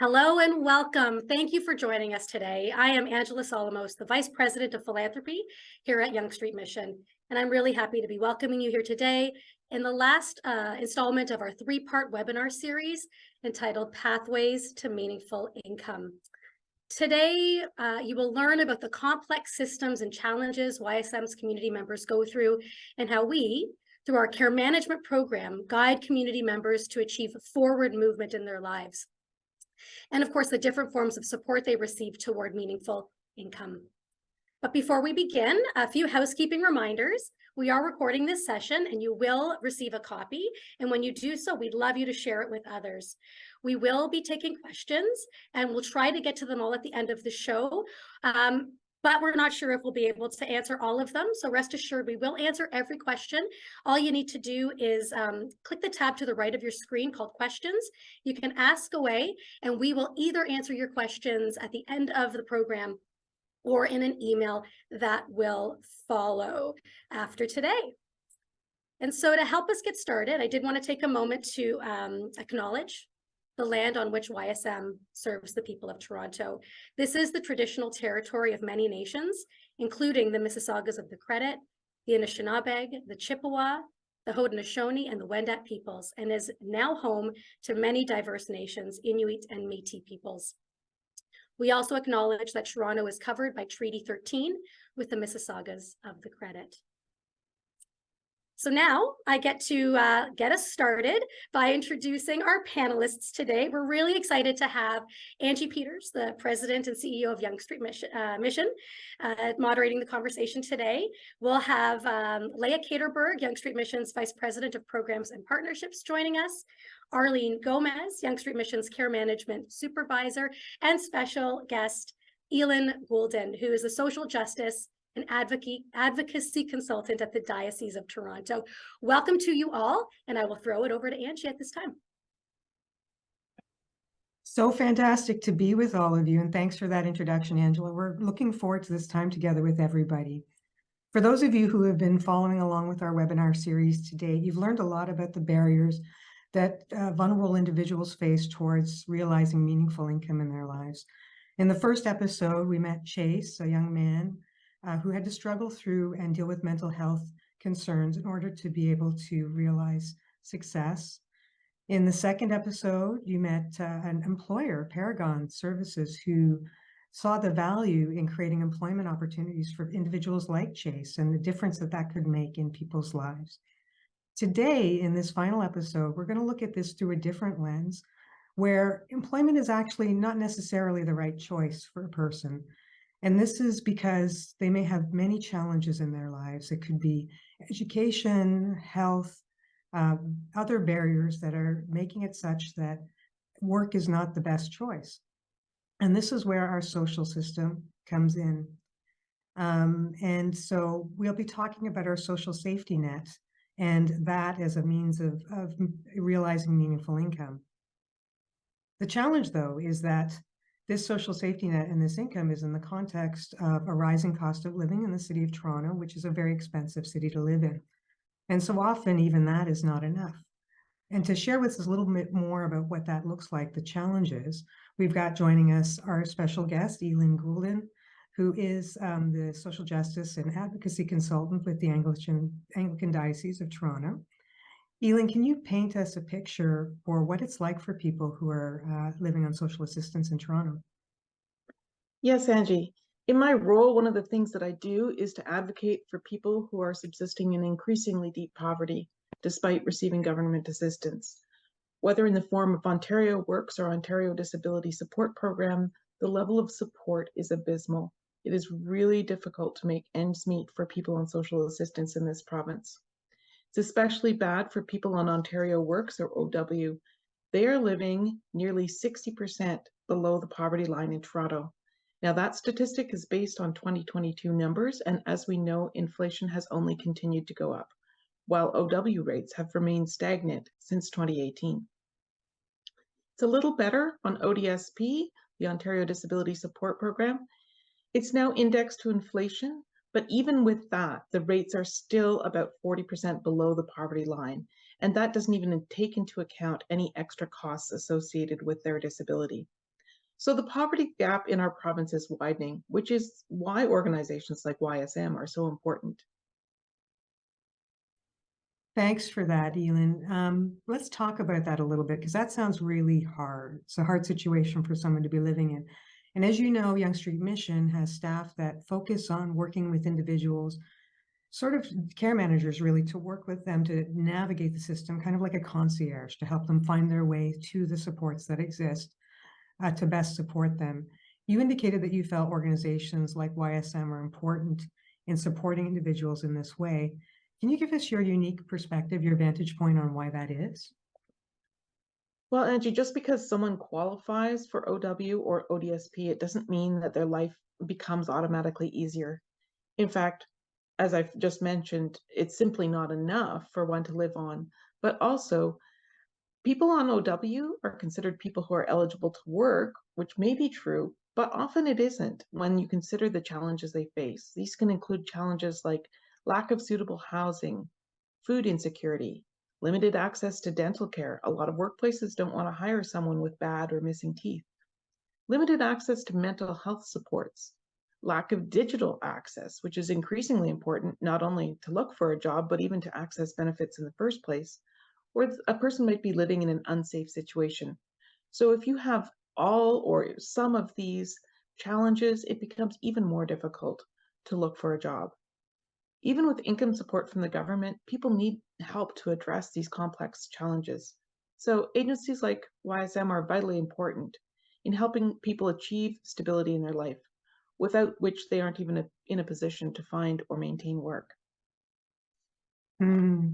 Hello and welcome. Thank you for joining us today. I am Angela Solomos, the Vice President of Philanthropy here at Yonge Street Mission, and I'm really happy to be welcoming you here today in the last installment of our three-part webinar series entitled Pathways to Meaningful Income. Today, you will learn about the complex systems and challenges YSM's community members go through and how we, through our care management program, guide community members to achieve forward movement in their lives, and of course, the different forms of support they receive toward meaningful income. But before we begin, a few housekeeping reminders. We are recording this session and you will receive a copy. And when you do so, we'd love you to share it with others. We will be taking questions and we'll try to get to them all at the end of the show. But we're not sure if we'll be able to answer all of them. So rest assured, we will answer every question. All you need to do is click the tab to the right of your screen called questions. You can ask away and we will either answer your questions at the end of the program or in an email that will follow after today. And so to help us get started, I did want to take a moment to acknowledge the land on which YSM serves the people of Toronto. This is the traditional territory of many nations, including the Mississaugas of the Credit, the Anishinaabe, the Chippewa, the Haudenosaunee, and the Wendat peoples, and is now home to many diverse nations, Inuit and Métis peoples. We also acknowledge that Toronto is covered by Treaty 13 with the Mississaugas of the Credit. So now I get to get us started by introducing our panelists today. We're really excited to have Angie Peters, the President and CEO of Yonge Street Mission, moderating the conversation today. We'll have Leah Caterberg, Yonge Street Mission's Vice President of Programs and Partnerships, joining us. Arlene Gomez, Yonge Street Mission's Care Management Supervisor, and special guest Elin Goulden, who is a social justice and advocacy consultant at the Diocese of Toronto. Welcome to you all, and I will throw it over to Angie at this time. So fantastic to be with all of you, and thanks for that introduction, Angela. We're looking forward to this time together with everybody. For those of you who have been following along with our webinar series today, you've learned a lot about the barriers that vulnerable individuals face towards realizing meaningful income in their lives. In the first episode, we met Chase, a young man who had to struggle through and deal with mental health concerns in order to be able to realize success. In the second episode, you met an employer, Paragon Services, who saw the value in creating employment opportunities for individuals like Chase and the difference that that could make in people's lives. Today, in this final episode, we're going to look at this through a different lens, where employment is actually not necessarily the right choice for a person. And this is because they may have many challenges in their lives. It could be education, health, other barriers that are making it such that work is not the best choice. And this is where our social system comes in. And so we'll be talking about our social safety net and that as a means of realizing meaningful income. The challenge, though, is that this social safety net and this income is in the context of a rising cost of living in the city of Toronto, which is a very expensive city to live in. And so often even that is not enough. And to share with us a little bit more about what that looks like, the challenges, we've got joining us our special guest, Elin Goulden, who is the social justice and advocacy consultant with the Anglican Diocese of Toronto. Elin, can you paint us a picture for what it's like for people who are living on social assistance in Toronto? Yes, Angie. In my role, one of the things that I do is to advocate for people who are subsisting in increasingly deep poverty, despite receiving government assistance. Whether in the form of Ontario Works or Ontario Disability Support Program, the level of support is abysmal. It is really difficult to make ends meet for people on social assistance in this province. It's especially bad for people on Ontario Works or OW. They are living nearly 60% below the poverty line in Toronto. Now, that statistic is based on 2022 numbers, and as we know, inflation has only continued to go up, while OW rates have remained stagnant since 2018. It's a little better on ODSP, the Ontario Disability Support Program. It's now indexed to inflation, but even with that, the rates are still about 40% below the poverty line, and that doesn't even take into account any extra costs associated with their disability. So the poverty gap in our province is widening, which is why organizations like YSM are so important. Thanks for that, Elin. Let's talk about that a little bit because that sounds really hard. It's a hard situation for someone to be living in. And as you know, Young Street Mission has staff that focus on working with individuals, sort of care managers really, to work with them to navigate the system, kind of like a concierge, to help them find their way to the supports that exist to best support them. You indicated that you felt organizations like YSM are important in supporting individuals in this way. Can you give us your unique perspective, your vantage point on why that is? Well, Angie, just because someone qualifies for OW or ODSP, it doesn't mean that their life becomes automatically easier. In fact, as I've just mentioned, it's simply not enough for one to live on. But also, people on OW are considered people who are eligible to work, which may be true, but often it isn't when you consider the challenges they face. These can include challenges like lack of suitable housing, food insecurity, limited access to dental care. A lot of workplaces don't want to hire someone with bad or missing teeth. Limited access to mental health supports, lack of digital access, which is increasingly important not only to look for a job, but even to access benefits in the first place, or a person might be living in an unsafe situation. So if you have all or some of these challenges, it becomes even more difficult to look for a job. Even with income support from the government, people need help to address these complex challenges. So agencies like YSM are vitally important in helping people achieve stability in their life, without which they aren't even in a position to find or maintain work. Hmm.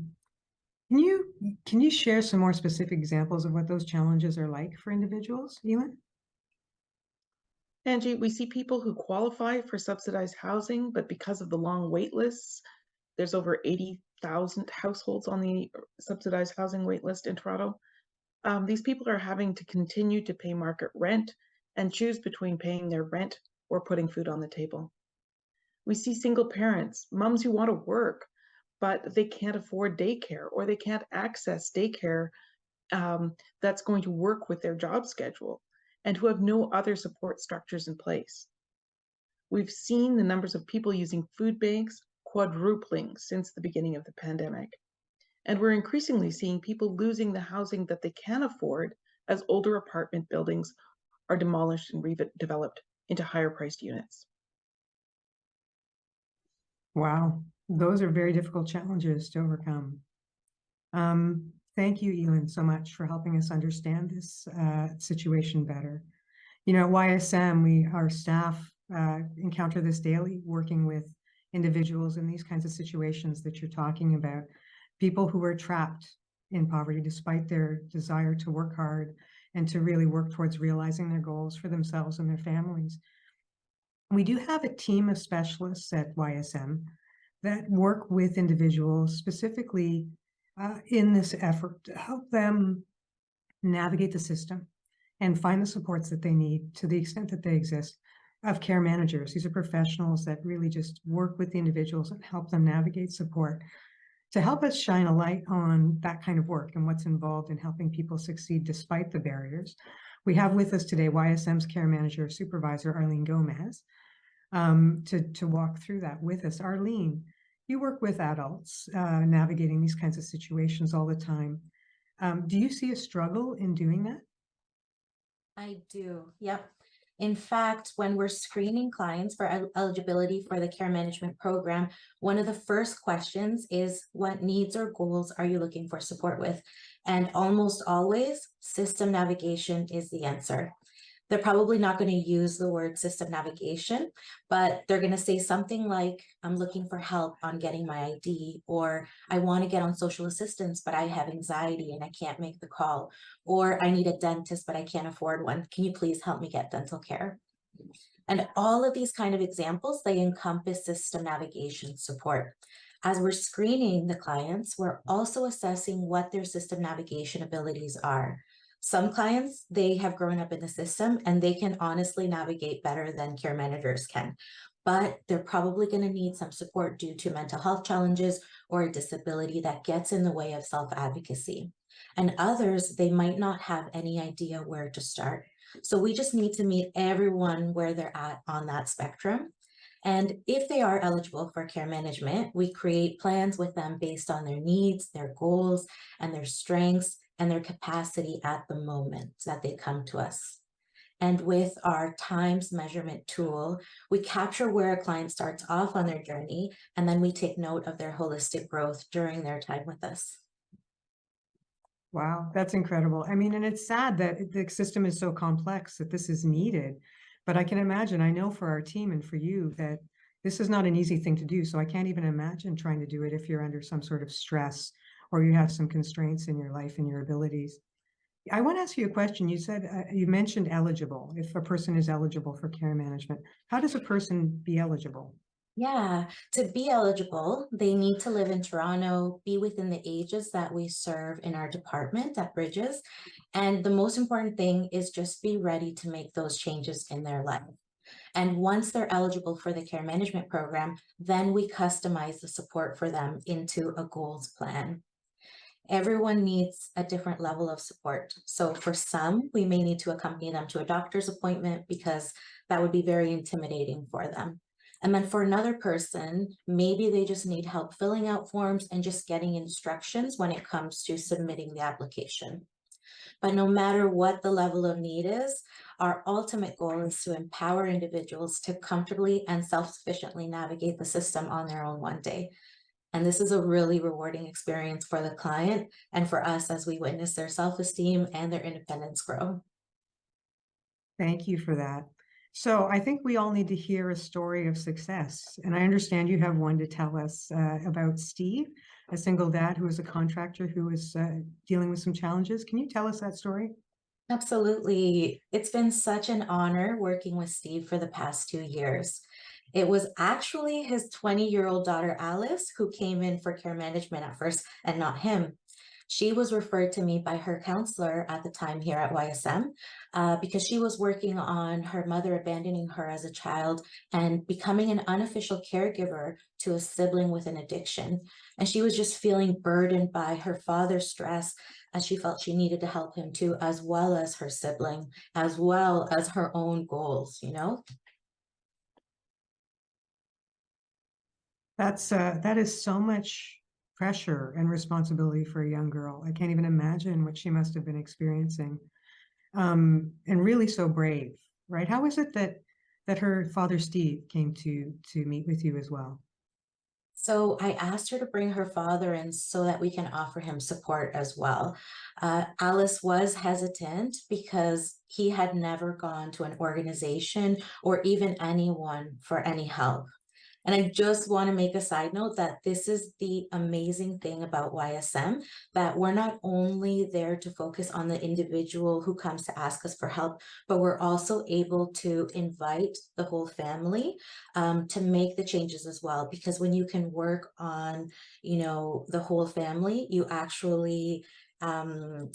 Can you share some more specific examples of what those challenges are like for individuals, Elin? Angie, we see people who qualify for subsidized housing, but because of the long wait lists, there's over 80,000 households on the subsidized housing wait list in Toronto. These people are having to continue to pay market rent and choose between paying their rent or putting food on the table. We see single parents, moms who want to work, but they can't afford daycare or they can't access daycare that's going to work with their job schedule and who have no other support structures in place. We've seen the numbers of people using food banks quadrupling since the beginning of the pandemic. And we're increasingly seeing people losing the housing that they can afford as older apartment buildings are demolished and redeveloped into higher priced units. Wow, those are very difficult challenges to overcome. Thank you, Elin, so much for helping us understand this situation better. You know, at YSM, our staff encounter this daily, working with individuals in these kinds of situations that you're talking about, people who are trapped in poverty despite their desire to work hard and to really work towards realizing their goals for themselves and their families. We do have a team of specialists at YSM that work with individuals specifically in this effort to help them navigate the system and find the supports that they need to the extent that they exist, of care managers. These are professionals that really just work with the individuals and help them navigate support to help us shine a light on that kind of work and what's involved in helping people succeed despite the barriers. We have with us today YSM's care manager supervisor, Arlene Gomez, to walk through that with us. Arlene, you work with adults navigating these kinds of situations all the time. Do you see a struggle in doing that? I do. Yep. In fact, when we're screening clients for eligibility for the care management program, one of the first questions is, what needs or goals are you looking for support with? And almost always, system navigation is the answer. They're probably not going to use the word system navigation, but they're going to say something like, I'm looking for help on getting my ID, or I want to get on social assistance, but I have anxiety and I can't make the call, or I need a dentist, but I can't afford one. Can you please help me get dental care? And all of these kind of examples, they encompass system navigation support. As we're screening the clients, we're also assessing what their system navigation abilities are. Some clients, they have grown up in the system and they can honestly navigate better than care managers can, but they're probably going to need some support due to mental health challenges or a disability that gets in the way of self-advocacy. And others, they might not have any idea where to start. So we just need to meet everyone where they're at on that spectrum. And if they are eligible for care management, we create plans with them based on their needs, their goals, and their strengths and their capacity at the moment that they come to us. And with our times measurement tool, we capture where a client starts off on their journey, and then we take note of their holistic growth during their time with us. Wow, that's incredible. I mean, and it's sad that the system is so complex that this is needed. But I can imagine, I know for our team and for you that this is not an easy thing to do. So I can't even imagine trying to do it if you're under some sort of stress or you have some constraints in your life and your abilities. I want to ask you a question. You said, you mentioned eligible, if a person is eligible for care management. How does a person be eligible? Yeah, to be eligible, they need to live in Toronto, be within the ages that we serve in our department at Bridges. And the most important thing is just be ready to make those changes in their life. And once they're eligible for the care management program, then we customize the support for them into a goals plan. Everyone needs a different level of support. So for some, we may need to accompany them to a doctor's appointment because that would be very intimidating for them. And then for another person, maybe they just need help filling out forms and just getting instructions when it comes to submitting the application. But no matter what the level of need is, our ultimate goal is to empower individuals to comfortably and self-sufficiently navigate the system on their own one day. And this is a really rewarding experience for the client and for us as we witness their self-esteem and their independence grow. Thank you for that. So I think we all need to hear a story of success. And I understand you have one to tell us about Steve, a single dad who was a contractor who was dealing with some challenges. Can you tell us that story? Absolutely. It's been such an honor working with Steve for the past 2 years. It was actually his 20-year-old daughter, Alice, who came in for care management at first and not him. She was referred to me by her counselor at the time here at YSM because she was working on her mother abandoning her as a child and becoming an unofficial caregiver to a sibling with an addiction. And she was just feeling burdened by her father's stress, as she felt she needed to help him too, as well as her sibling, as well as her own goals, you know? That is so much pressure and responsibility for a young girl. I can't even imagine what she must have been experiencing. And really so brave, right? How is it that her father Steve came to meet with you as well? So I asked her to bring her father in so that we can offer him support as well. Alice was hesitant because he had never gone to an organization or even anyone for any help. And I just want to make a side note that this is the amazing thing about YSM, that we're not only there to focus on the individual who comes to ask us for help, but we're also able to invite the whole family to make the changes as well. Because when you can work on, you know, the whole family, you actually can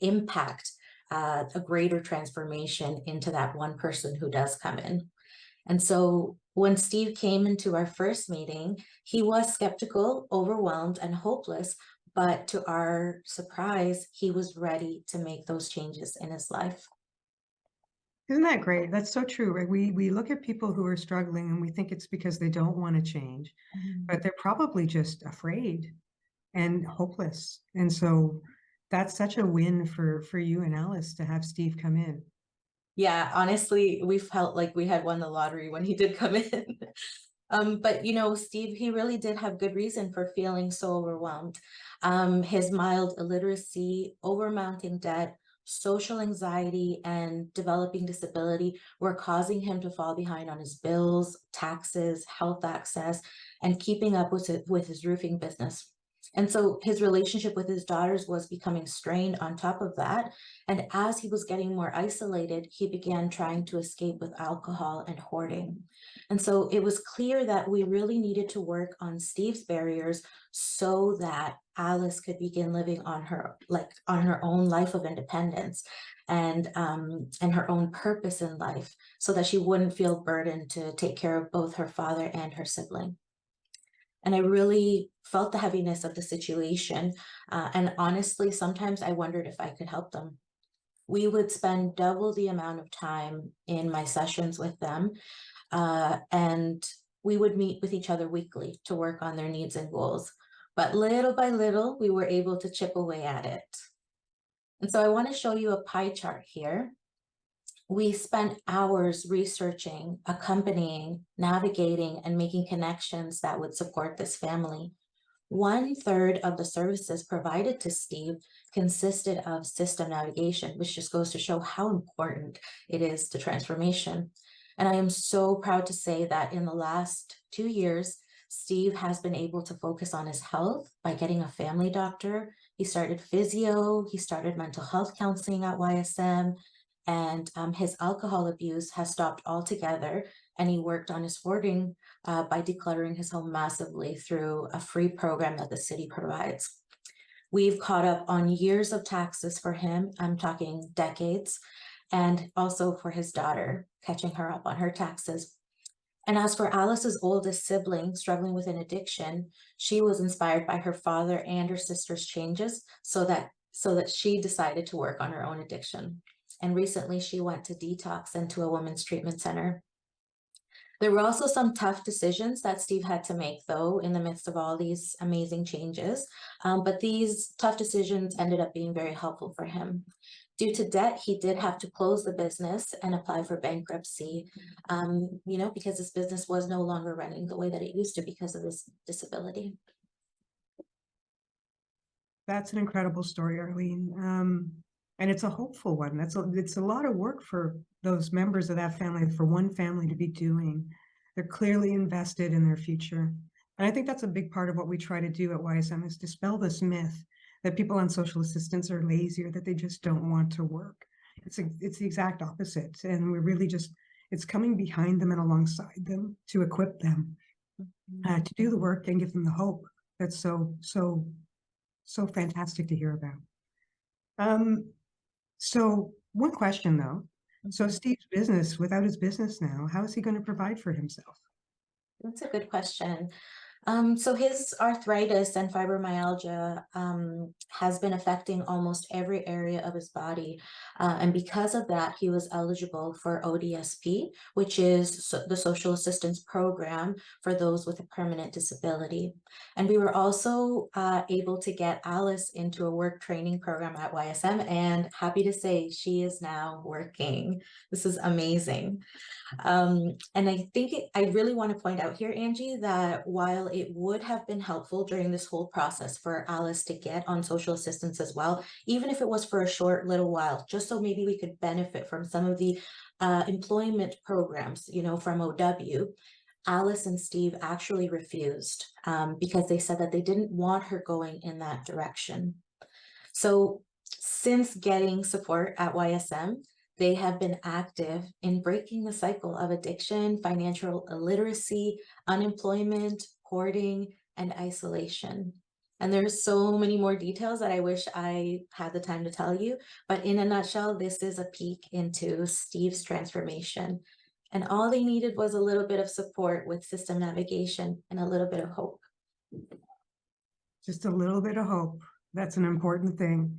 impact a greater transformation into that one person who does come in. And so when Steve came into our first meeting, he was skeptical, overwhelmed, and hopeless. But to our surprise, he was ready to make those changes in his life. Isn't that great? That's so true, right? We look at people who are struggling and we think it's because they don't want to change, but they're probably just afraid and hopeless. And so that's such a win for you and Alice to have Steve come in. Yeah, honestly, we felt like we had won the lottery when he did come in. But you know, Steve, he really did have good reason for feeling so overwhelmed. His mild illiteracy, overmounting debt, social anxiety, and developing disability were causing him to fall behind on his bills, taxes, health access, and keeping up with his roofing business. And so his relationship with his daughters was becoming strained on top of that. And as he was getting more isolated, he began trying to escape with alcohol and hoarding. And so it was clear that we really needed to work on Steve's barriers so that Alice could begin living on her own life of independence and her own purpose in life, so that she wouldn't feel burdened to take care of both her father and her sibling. And I really felt the heaviness of the situation. And honestly, sometimes I wondered if I could help them. we would spend double the amount of time in my sessions with them. And we would meet with each other weekly to work on their needs and goals. But little by little, we were able to chip away at it. And so I want to show you a pie chart here. We spent hours researching, accompanying, navigating, and making connections that would support this family. 1/3 of the services provided to Steve consisted of system navigation, which just goes to show how important it is to transformation. And I am so proud to say that in the last 2 years, Steve has been able to focus on his health by getting a family doctor. He started physio, he started mental health counseling at YSM, and his alcohol abuse has stopped altogether. And he worked on his hoarding by decluttering his home massively through a free program that the city provides. We've caught up on years of taxes for him. I'm talking decades, and also for his daughter, catching her up on her taxes. And as for Alice's oldest sibling struggling with an addiction, she was inspired by her father and her sister's changes so that she decided to work on her own addiction. And recently she went to detox and to a women's treatment center. There were also some tough decisions that Steve had to make, though, in the midst of all these amazing changes. But these tough decisions ended up being very helpful for him. Due to debt, he did have to close the business and apply for bankruptcy, because his business was no longer running the way that it used to because of his disability. That's an incredible story, Arlene. And it's a hopeful one. It's a lot of work for those members of that family, for one family to be doing. They're clearly invested in their future. And I think that's a big part of what we try to do at YSM, is dispel this myth that people on social assistance are lazy or that they just don't want to work. It's the exact opposite. And we're really it's coming behind them and alongside them to equip them to do the work and give them the hope. That's so fantastic to hear about. So one question though, so Steve's business, without his business now, how is he going to provide for himself? That's a good question. So his arthritis and fibromyalgia has been affecting almost every area of his body. And because of that, he was eligible for ODSP, which is the social assistance program for those with a permanent disability. And we were also able to get Alice into a work training program at YSM, and happy to say she is now working. This is amazing. And I think I really want to point out here, Angie, that while it would have been helpful during this whole process for Alice to get on social assistance as well, even if it was for a short little while, just so maybe we could benefit from some of the employment programs, from OW, Alice and Steve actually refused because they said that they didn't want her going in that direction. So since getting support at YSM, they have been active in breaking the cycle of addiction, financial illiteracy, unemployment, hoarding, and isolation. And there's so many more details that I wish I had the time to tell you, but in a nutshell, this is a peek into Steve's transformation. And all they needed was a little bit of support with system navigation and a little bit of hope. Just a little bit of hope. That's an important thing.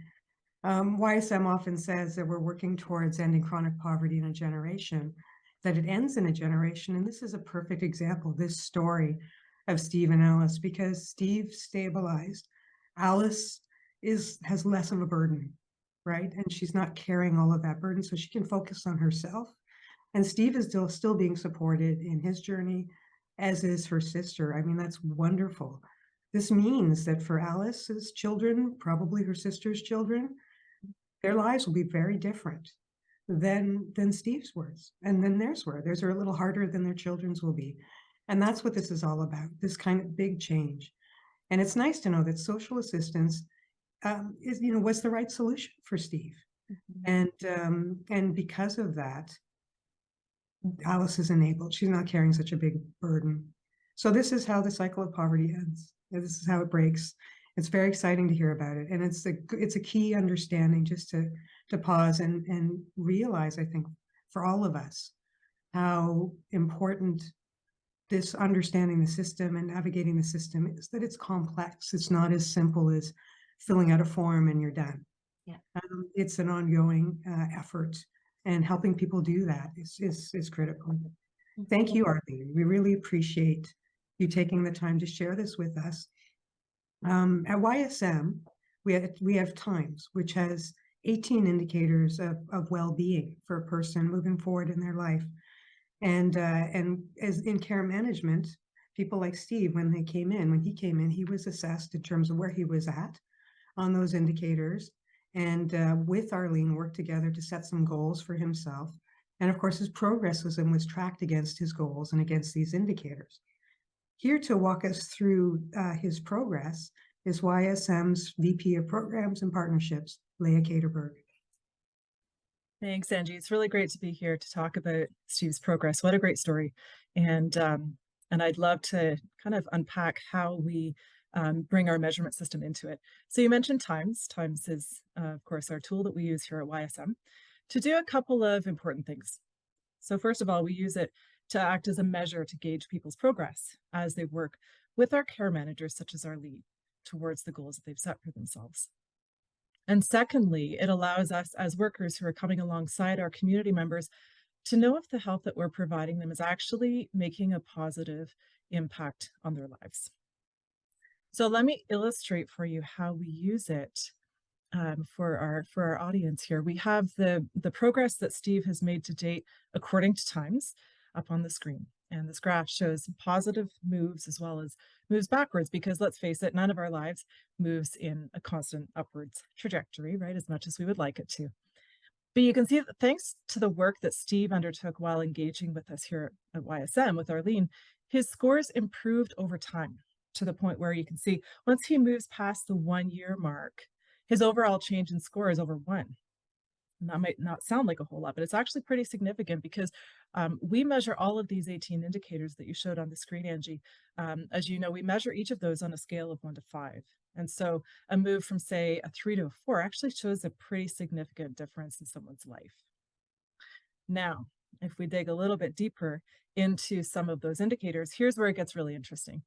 YSM often says that we're working towards ending chronic poverty in a generation, that it ends in a generation. And this is a perfect example, this story of Steve and Alice, because Steve stabilized. Alice has less of a burden, right? And she's not carrying all of that burden, so she can focus on herself. And Steve is still being supported in his journey, as is her sister. I mean, that's wonderful. This means that for Alice's children, probably her sister's children, their lives will be very different than Steve's was, and then theirs were. Theirs are a little harder than their children's will be. And that's what this is all about, this kind of big change. And it's nice to know that social assistance was the right solution for Steve. And because of that, Alice is enabled. She's not carrying such a big burden. So this is how the cycle of poverty ends. This is how it breaks. It's very exciting to hear about it. And it's a key understanding just to pause and realize, I think, for all of us, how important this understanding the system and navigating the system is, that it's complex. It's not as simple as filling out a form and you're done. Yeah. It's an ongoing effort, and helping people do that is critical. Thank you, Arlene. We really appreciate you taking the time to share this with us. At YSM, we have Times, which has 18 indicators of well-being for a person moving forward in their life. And as in care management, people like Steve, when he came in, he was assessed in terms of where he was at on those indicators. And with Arlene, worked together to set some goals for himself. And of course, his progress was tracked against his goals and against these indicators. Here to walk us through his progress is YSM's VP of Programs and Partnerships, Leah Caterberg. Thanks, Angie. It's really great to be here to talk about Steve's progress. What a great story. And I'd love to kind of unpack how we bring our measurement system into it. So you mentioned Times. Times is, of course, our tool that we use here at YSM to do a couple of important things. So first of all, we use it to act as a measure to gauge people's progress as they work with our care managers, such as Arlene, towards the goals that they've set for themselves. And secondly, it allows us as workers who are coming alongside our community members to know if the help that we're providing them is actually making a positive impact on their lives. So let me illustrate for you how we use it for our audience here. We have the progress that Steve has made to date according to Times up on the screen. And this graph shows positive moves as well as moves backwards, because let's face it, none of our lives moves in a constant upwards trajectory, right? As much as we would like it to. But you can see that thanks to the work that Steve undertook while engaging with us here at YSM with Arlene, his scores improved over time to the point where you can see once he moves past the 1 year mark, his overall change in score is over 1. And that might not sound like a whole lot, but it's actually pretty significant because we measure all of these 18 indicators that you showed on the screen, Angie. As you know, we measure each of those on a scale of 1 to 5. And so a move from, say, a 3 to a 4 actually shows a pretty significant difference in someone's life. Now, if we dig a little bit deeper into some of those indicators, here's where it gets really interesting.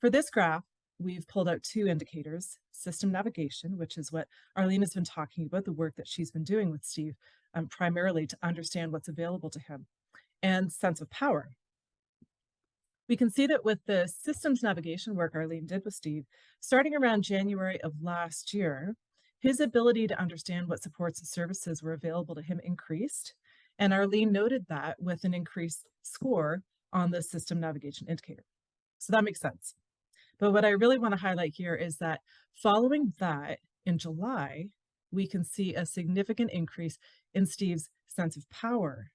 For this graph, we've pulled out 2 indicators: system navigation, which is what Arlene has been talking about, the work that she's been doing with Steve, primarily to understand what's available to him, and sense of power. We can see that with the systems navigation work Arlene did with Steve, starting around January of last year, his ability to understand what supports and services were available to him increased. And Arlene noted that with an increased score on the system navigation indicator. So that makes sense. But what I really want to highlight here is that following that, in July, we can see a significant increase in Steve's sense of power.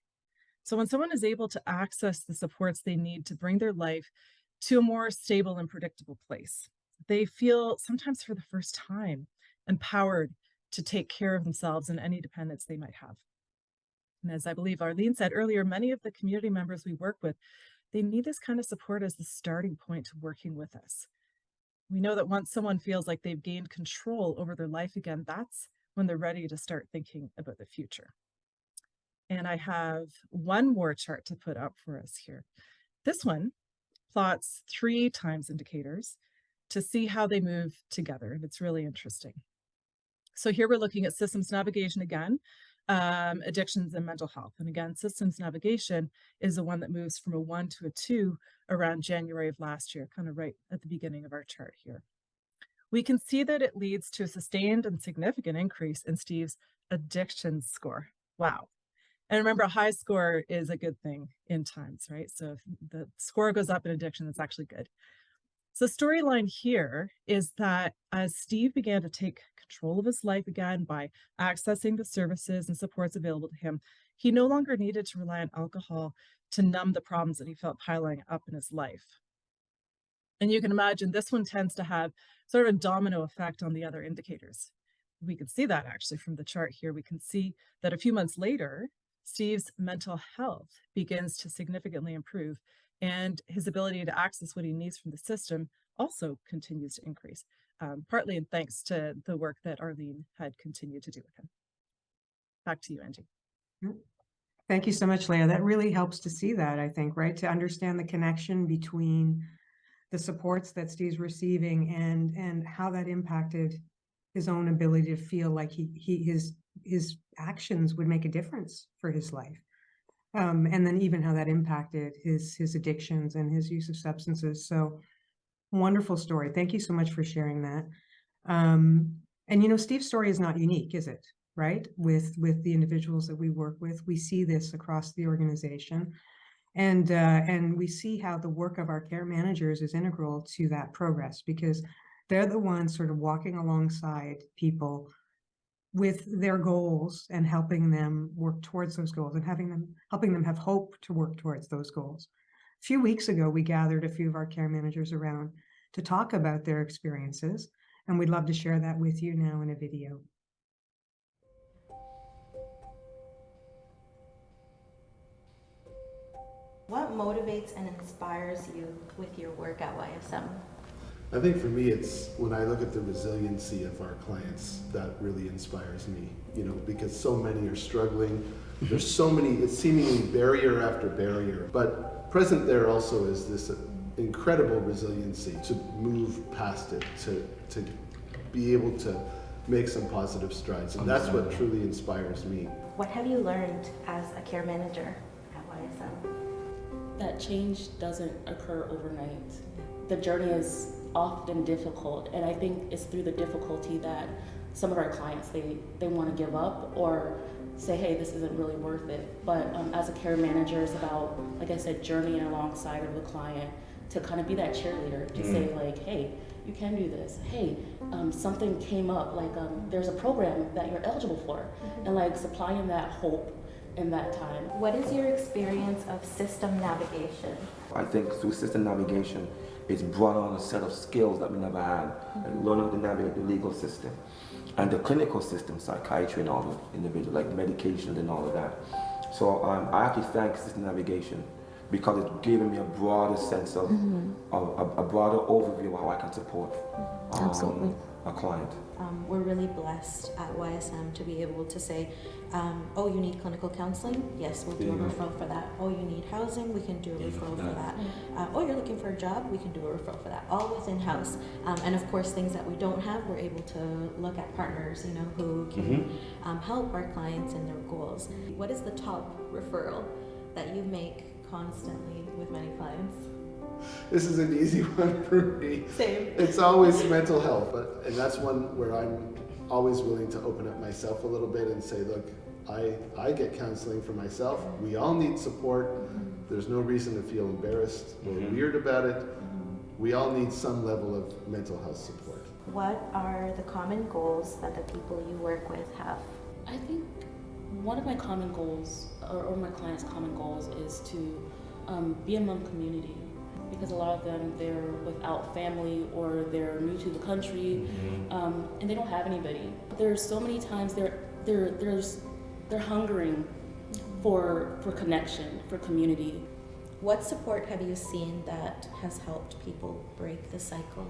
So when someone is able to access the supports they need to bring their life to a more stable and predictable place, they feel, sometimes for the first time, empowered to take care of themselves and any dependents they might have. And as I believe Arlene said earlier, many of the community members we work with, they need this kind of support as the starting point to working with us. We know that once someone feels like they've gained control over their life again, that's when they're ready to start thinking about the future. And I have one more chart to put up for us here. This one plots 3 Times indicators to see how they move together, and it's really interesting. So here we're looking at systems navigation again, addictions and mental health. And again, systems navigation is the one that moves from a 1 to a 2 around January of last year, kind of right at the beginning of our chart here. We can see that it leads to a sustained and significant increase in Steve's addiction score. Wow. And remember, a high score is a good thing in Times, right? So if the score goes up in addiction, that's actually good. So storyline here is that as Steve began to take control of his life again by accessing the services and supports available to him, he no longer needed to rely on alcohol to numb the problems that he felt piling up in his life. And you can imagine this one tends to have sort of a domino effect on the other indicators. We can see that actually from the chart here. We can see that a few months later, Steve's mental health begins to significantly improve, and his ability to access what he needs from the system also continues to increase, partly in thanks to the work that Arlene had continued to do with him. Back to you, Angie. Thank you so much, Leah. That really helps to see that, I think, right? To understand the connection between the supports that Steve's receiving and how that impacted his own ability to feel like his actions would make a difference for his life. And then even how that impacted his addictions and his use of substances. So wonderful story. Thank you so much for sharing that. And you know, Steve's story is not unique, is it? Right? With the individuals that we work with, we see this across the organization. And we see how the work of our care managers is integral to that progress, because they're the ones sort of walking alongside people with their goals and helping them work towards those goals and helping them have hope to work towards those goals. A few weeks ago, we gathered a few of our care managers around to talk about their experiences, and we'd love to share that with you now in a video. What motivates and inspires you with your work at YSM? I think for me, it's when I look at the resiliency of our clients that really inspires me, you know, because so many are struggling. There's so many, it's seemingly barrier after barrier, but present there also is this incredible resiliency to move past it, to be able to make some positive strides. And that's what truly inspires me. What have you learned as a care manager at YSM? That change doesn't occur overnight. The journey is often difficult, and I think it's through the difficulty that some of our clients, they want to give up or say, hey, this isn't really worth it. But as a care manager, it's about, like I said, journeying alongside of the client to kind of be that cheerleader, to say like, hey, you can do this. Hey, something came up, like there's a program that you're eligible for, and like supplying that hope in that time. What is your experience of system navigation? I think through system navigation, it's brought on a set of skills that we never had, and learning to navigate the legal system and the clinical system, psychiatry and all the individual, like medications and all of that. So I actually thank system navigation because it's given me a broader sense of, a broader overview of how I can support Absolutely. a client. We're really blessed at YSM to be able to say, oh, you need clinical counseling? Yes, we'll do a referral for that. Oh, you need housing? We can do a referral for that. Oh, you're looking for a job? We can do a referral for that. All within house. And of course, things that we don't have, we're able to look at partners, you know, who can help our clients in their goals. What is the top referral that you make constantly with many clients? This is an easy one for me. Same. It's always mental health, and that's one where I'm always willing to open up myself a little bit and say, look, I get counseling for myself. We all need support. There's no reason to feel embarrassed or weird about it. We all need some level of mental health support. What are the common goals that the people you work with have? I think one of my common goals, or my clients' common goals, is to be among community. Because a lot of them, they're without family or they're new to the country, and they don't have anybody. There's so many times they're hungering for connection, for community. What support have you seen that has helped people break the cycle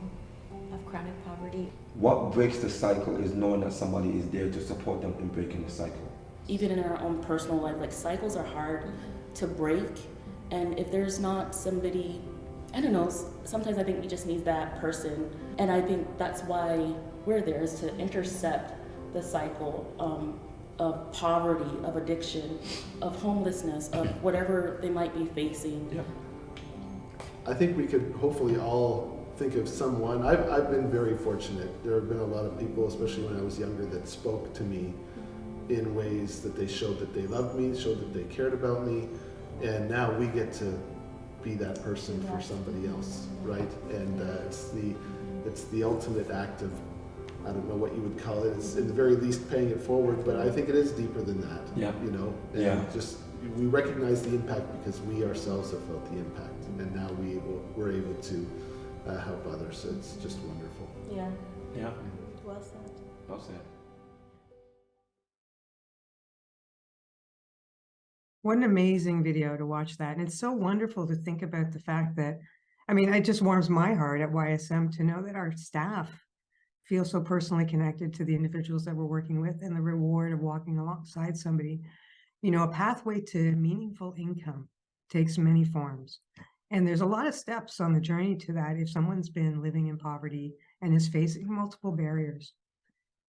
of chronic poverty? What breaks the cycle is knowing that somebody is there to support them in breaking the cycle. Even in our own personal life, like cycles are hard to break, and if there's not somebody, I don't know, sometimes I think we just need that person. And I think that's why we're there, is to intercept the cycle of poverty, of addiction, of homelessness, of whatever they might be facing. Yeah. I think we could hopefully all think of someone. I've been very fortunate. There have been a lot of people, especially when I was younger, that spoke to me in ways that they showed that they loved me, showed that they cared about me. And now we get to be that person for somebody else, right? And it's the ultimate act of, I don't know what you would call it. It's in the very least paying it forward, but I think it is deeper than that. Yeah. You know, and just we recognize the impact because we ourselves have felt the impact, and now we're able to help others. So it's just wonderful. Yeah, Yeah. well said. Well said. What an amazing video to watch that. And it's so wonderful to think about the fact that, I mean, it just warms my heart at YSM to know that our staff feel so personally connected to the individuals that we're working with, and the reward of walking alongside somebody. You know, a pathway to meaningful income takes many forms. And there's a lot of steps on the journey to that if someone's been living in poverty and is facing multiple barriers.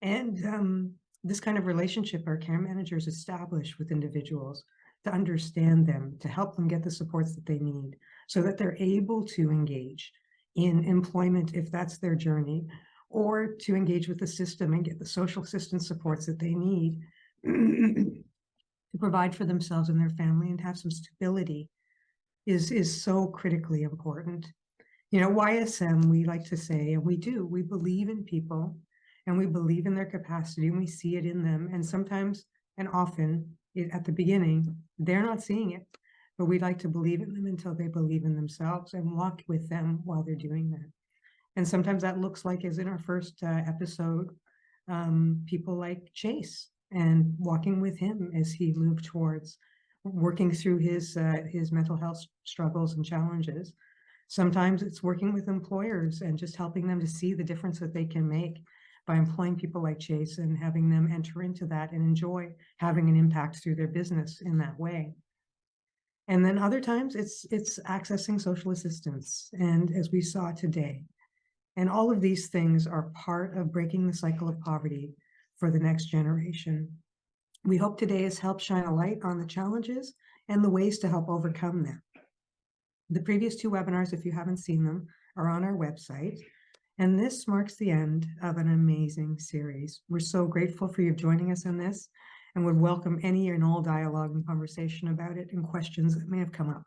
And this kind of relationship our care managers establish with individuals to understand them, to help them get the supports that they need so that they're able to engage in employment if that's their journey, or to engage with the system and get the social assistance supports that they need to provide for themselves and their family and have some stability is so critically important. You know, YSM, we like to say, and we do, we believe in people and we believe in their capacity and we see it in them. And sometimes and often at the beginning, they're not seeing it, but we like to believe in them until they believe in themselves and walk with them while they're doing that. And sometimes that looks like, as in our first episode, people like Chase and walking with him as he moved towards working through his mental health struggles and challenges. Sometimes it's working with employers and just helping them to see the difference that they can make by employing people like Chase and having them enter into that and enjoy having an impact through their business in that way. And then other times it's accessing social assistance. And as we saw today, and all of these things are part of breaking the cycle of poverty for the next generation. We hope today has helped shine a light on the challenges and the ways to help overcome them. The previous two webinars, if you haven't seen them, are on our website. And this marks the end of an amazing series. We're so grateful for you joining us in this and would welcome any and all dialogue and conversation about it and questions that may have come up.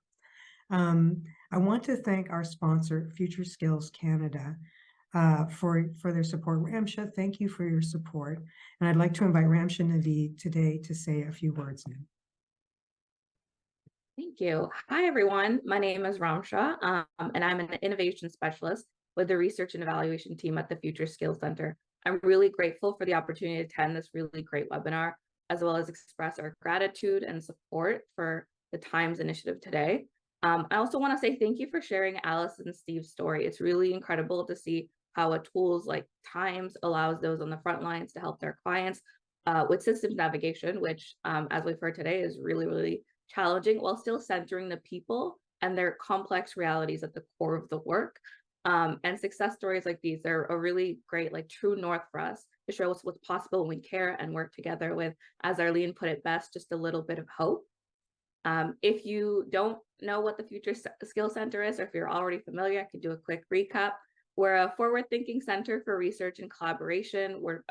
I want to thank our sponsor, Future Skills Canada, for their support. Ramsha, thank you for your support. And I'd like to invite Ramsha Naveed today to say a few words now. Thank you. Hi, everyone. My name is Ramsha, and I'm an innovation specialist with the research and evaluation team at the Future Skills Center. I'm really grateful for the opportunity to attend this really great webinar, as well as express our gratitude and support for the Times initiative today. I also want to say thank you for sharing Alice and Steve's story. It's really incredible to see how a tools like Times allows those on the front lines to help their clients with systems navigation, which, as we've heard today, is really, really challenging while still centering the people and their complex realities at the core of the work. And success stories like these are a really great, like, true north for us to show us what's possible when we care and work together with, as Arlene put it best, just a little bit of hope. If you don't know what the Future Skills Center is, or if you're already familiar, I can do a quick recap. We're a forward-thinking center for research and collaboration. We're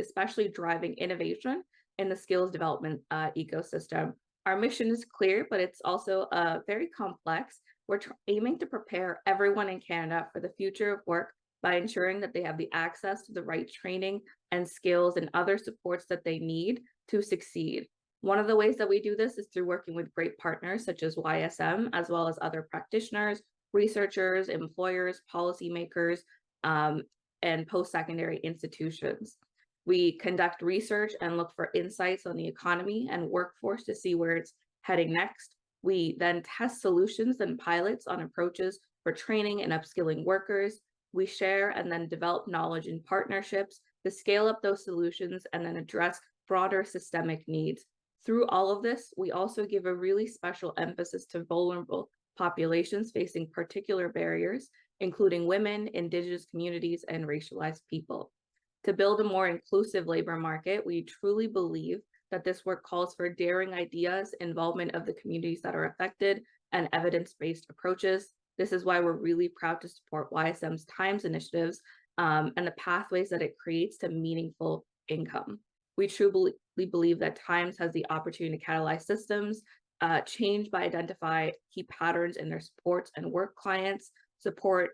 especially driving innovation in the skills development ecosystem. Our mission is clear, but it's also very complex. We're aiming to prepare everyone in Canada for the future of work by ensuring that they have the access to the right training and skills and other supports that they need to succeed. One of the ways that we do this is through working with great partners such as YSM, as well as other practitioners, researchers, employers, policymakers, and post-secondary institutions. We conduct research and look for insights on the economy and workforce to see where it's heading next. We then test solutions and pilots on approaches for training and upskilling workers. We share and then develop knowledge in partnerships to scale up those solutions and then address broader systemic needs. Through all of this, we also give a really special emphasis to vulnerable populations facing particular barriers, including women, Indigenous communities, and racialized people. To build a more inclusive labor market, we truly believe that this work calls for daring ideas, involvement of the communities that are affected, and evidence-based approaches. This is why we're really proud to support YSM's Times initiatives and the pathways that it creates to meaningful income. We truly believe that Times has the opportunity to catalyze systems, change by identify key patterns in their supports and work clients, support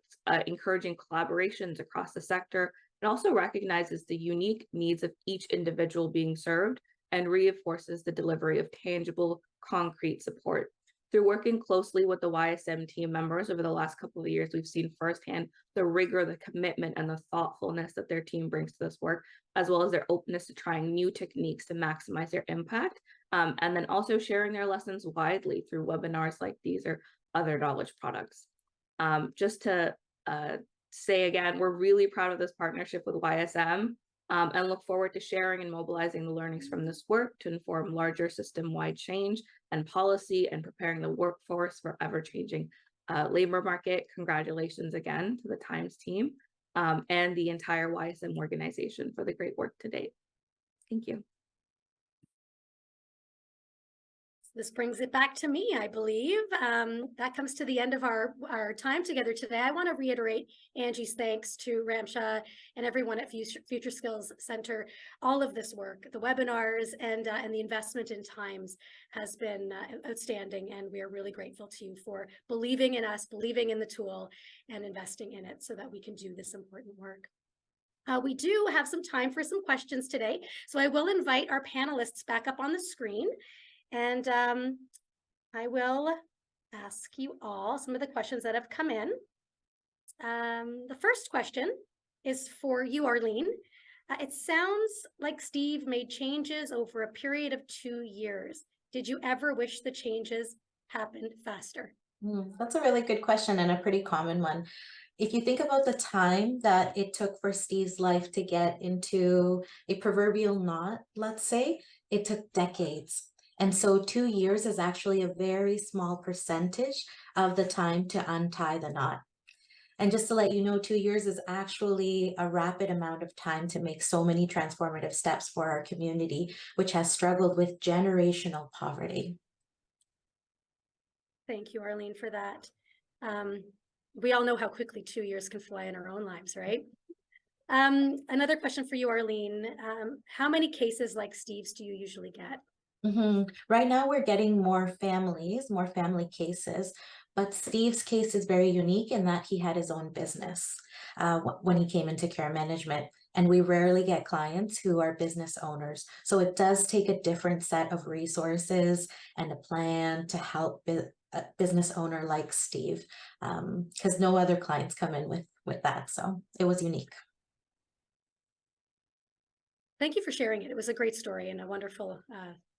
encouraging collaborations across the sector, and also recognizes the unique needs of each individual being served and reinforces the delivery of tangible, concrete support. Through working closely with the YSM team members over the last couple of years, we've seen firsthand the rigor, the commitment, and the thoughtfulness that their team brings to this work, as well as their openness to trying new techniques to maximize their impact, and then also sharing their lessons widely through webinars like these or other knowledge products. Just to say again, we're really proud of this partnership with YSM and look forward to sharing and mobilizing the learnings from this work to inform larger system-wide change and policy and preparing the workforce for ever-changing labor market. Congratulations again to the Times team. and the entire YSM organization for the great work to date. Thank you. This brings it back to me, I believe. That comes to the end of our time together today. I want to reiterate Angie's thanks to Ramsha and everyone at Future Skills Center. All of this work, the webinars and the investment in times has been outstanding, and we are really grateful to you for believing in us, believing in the tool, and investing in it so that we can do this important work. We do have some time for some questions today, so I will invite our panelists back up on the screen. And I will ask you all some of the questions that have come in. The first question is for you, Arlene. It sounds like Steve made changes over a period of 2 years. Did you ever wish the changes happened faster? That's a really good question and a pretty common one. If you think about the time that it took for Steve's life to get into a proverbial knot, let's say, it took decades. And so 2 years is actually a very small percentage of the time to untie the knot. And just to let you know, 2 years is actually a rapid amount of time to make so many transformative steps for our community, which has struggled with generational poverty. Thank you, Arlene, for that. We all know how quickly 2 years can fly in our own lives, right? Another question for you, Arlene. How many cases like Steve's do you usually get? Right now, we're getting more family cases, but Steve's case is very unique in that he had his own business when he came into care management. And we rarely get clients who are business owners. So it does take a different set of resources and a plan to help a business owner like Steve, because no other clients come in with that. So it was unique. Thank you for sharing it. It was a great story and a wonderful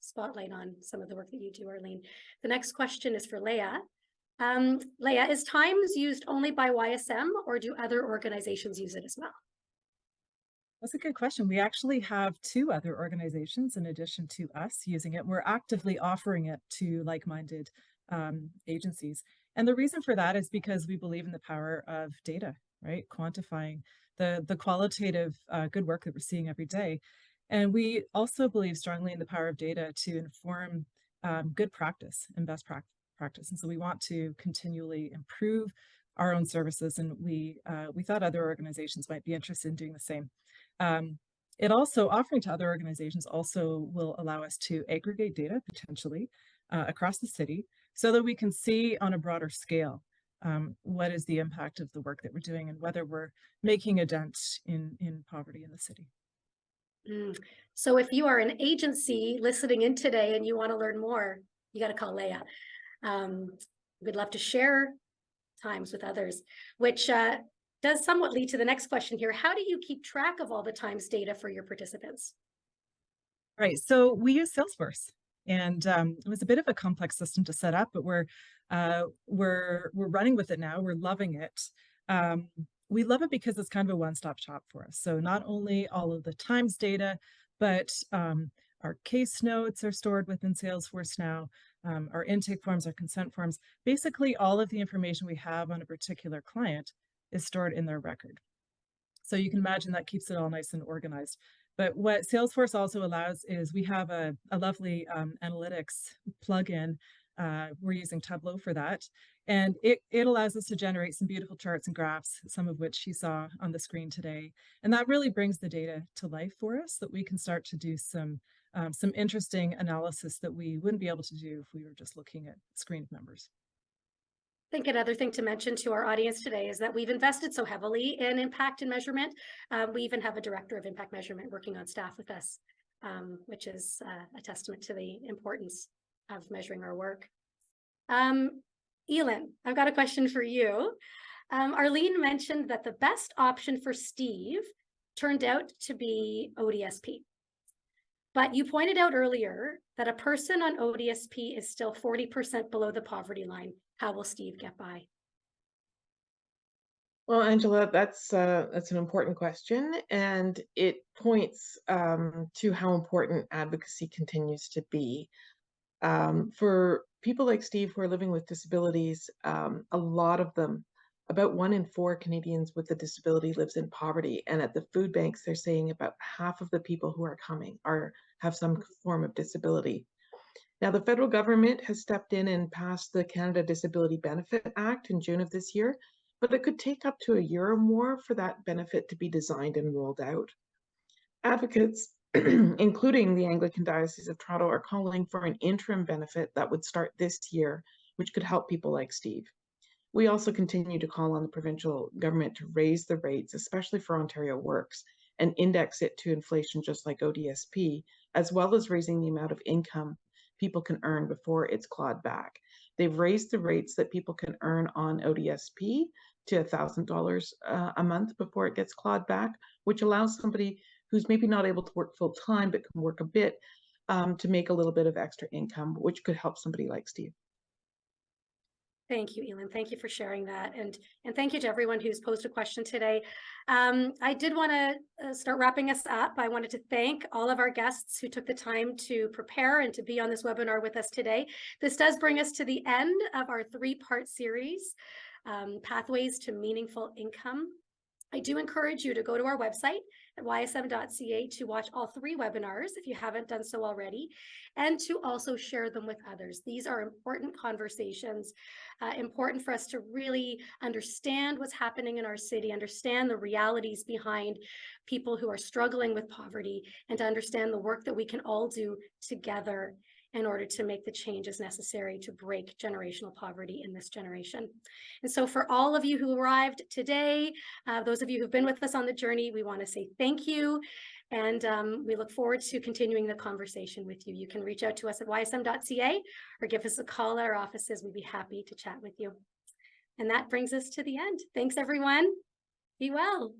spotlight on some of the work that you do, Arlene. The next question is for Leah. Leah, is Times used only by YSM, or do other organizations use it as well? That's a good question. We actually have 2 other organizations in addition to us using it. We're actively offering it to like-minded agencies. And the reason for that is because we believe in the power of data, right? Quantifying the qualitative good work that we're seeing every day. And we also believe strongly in the power of data to inform good practice and best practice. And so we want to continually improve our own services, and we thought other organizations might be interested in doing the same. It also, offering to other organizations also will allow us to aggregate data potentially across the city so that we can see on a broader scale what is the impact of the work that we're doing and whether we're making a dent in poverty in the city. So if you are an agency listening in today and you want to learn more, you got to call Leah. We'd love to share Times with others, which does somewhat lead to the next question here. How do you keep track of all the Times data for your participants? Right, so we use Salesforce, and it was a bit of a complex system to set up, but we're running with it now. We're loving it. We love it because it's kind of a one-stop shop for us. So not only all of the Times data, but our case notes are stored within Salesforce now. Our intake forms, our consent forms, basically all of the information we have on a particular client is stored in their record. So you can imagine that keeps it all nice and organized. But what Salesforce also allows is we have a lovely analytics plugin. We're using Tableau for that. And it allows us to generate some beautiful charts and graphs, some of which you saw on the screen today. And that really brings the data to life for us, that we can start to do some interesting analysis that we wouldn't be able to do if we were just looking at screen numbers. I think another thing to mention to our audience today is that we've invested so heavily in impact and measurement. We even have a director of impact measurement working on staff with us, which is a testament to the importance of measuring our work. Elin, I've got a question for you. Arlene mentioned that the best option for Steve turned out to be ODSP. But you pointed out earlier that a person on ODSP is still 40% below the poverty line. How will Steve get by? Well, Angela, that's an important question, and it points to how important advocacy continues to be. For people like Steve who are living with disabilities, a lot of them About 1 in 4 Canadians with a disability lives in poverty. And at the food banks, they're saying about half of the people who are coming have some form of disability. Now, the federal government has stepped in and passed the Canada Disability Benefit Act in June of this year, but it could take up to a year or more for that benefit to be designed and rolled out. Advocates, including the Anglican Diocese of Toronto, are calling for an interim benefit that would start this year, which could help people like Steve. We also continue to call on the provincial government to raise the rates, especially for Ontario Works, and index it to inflation just like ODSP, as well as raising the amount of income people can earn before it's clawed back. They've raised the rates that people can earn on ODSP to $1,000 a month before it gets clawed back, which allows somebody who's maybe not able to work full time but can work a bit to make a little bit of extra income, which could help somebody like Steve. Thank you, Elin. Thank you for sharing that. And thank you to everyone who's posed a question today. I did want to start wrapping us up. I wanted to thank all of our guests who took the time to prepare and to be on this webinar with us today. This does bring us to the end of our 3-part series, Pathways to Meaningful Income. I do encourage you to go to our website at ysm.ca to watch all 3 webinars if you haven't done so already, and to also share them with others. These are important conversations, important for us to really understand what's happening in our city, understand the realities behind people who are struggling with poverty, and to understand the work that we can all do together in order to make the changes necessary to break generational poverty in this generation. And so for all of you who arrived today, those of you who've been with us on the journey, we want to say thank you. And we look forward to continuing the conversation with you. You can reach out to us at ysm.ca or give us a call at our offices. We'd be happy to chat with you. And that brings us to the end. Thanks, everyone. Be well.